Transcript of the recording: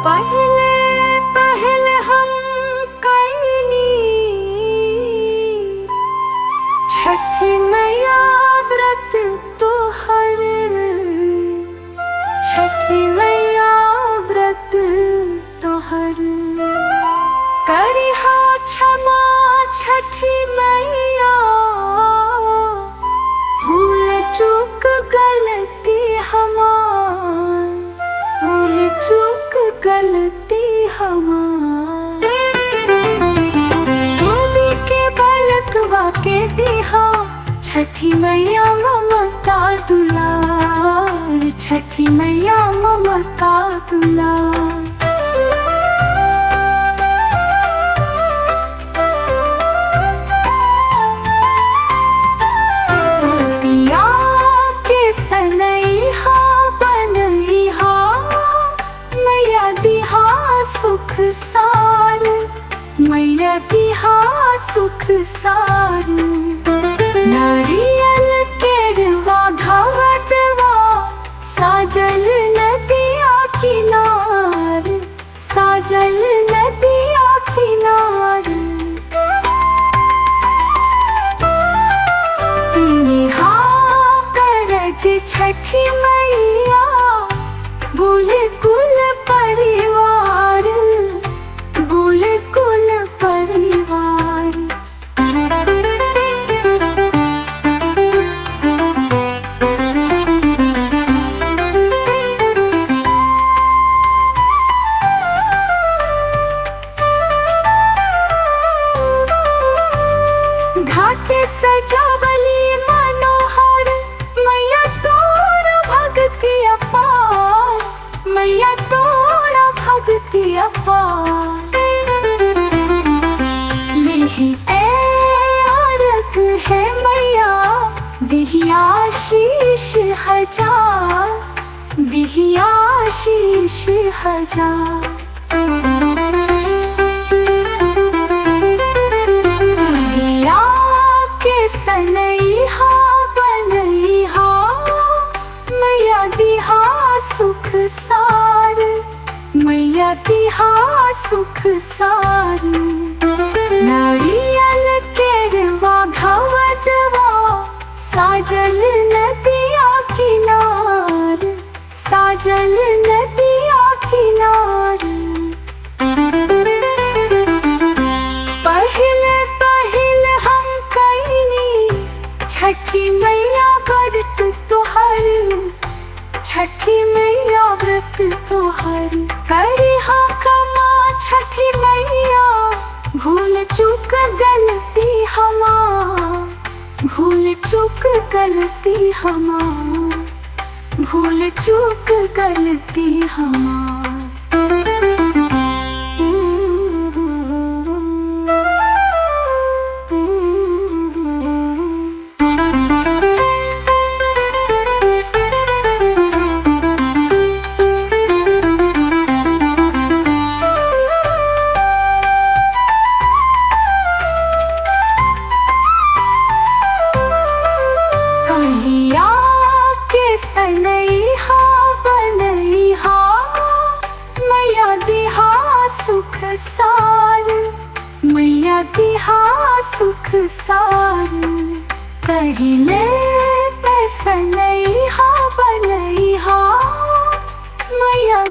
पहले पहले हम कईनी छठी मैया व्रत तोहर, छठी मैया व्रत तोहर। करिहा क्षमा छठी मैया, भूल चूक गलती हमार, भूल चूक गलती हमार। भूमि के बलकवा के दिहा छठी मैया ममता दुलार, छठी मैया ममता दुलार। पिया के सनैहा बनैहा, मैया दिहा सुख सार, मैया दिहा सुख सार। नारियल केरवा घाटवा साजल नदिया किनार, साजल नदिया किनार। निहा करज छठी मैया, बुल कुल परिवार, बुल कुल परिवार। घाट सजावली मनोहर, मैया तोर भक्ति अपार, मैया तोर भक्ति अपार। लिहि अर्घ है मैया, दिहिया शीश हजार, दिहिया शीश हजार। सनैहा बनैहा, मैया दिहा सुख सार, मैया दिहा सुख सार। नारियल केरवा घाटवा साजल नदिया किनार, साजल नदिया किनार। पहले पहले हम कईनी छठी मैया व्रत तोहर, छठी मैया व्रत तोहर। करिहा क्षमा छठी मैया, भूल चूक गलती हमार, भूल चूक गलती हमार, भूल चूक गलती हमार। सनैहा बनैहा, मैया दिहा सुख सार, मैया दिहा सुख सार। पहले सनैहा बनैहा, मैया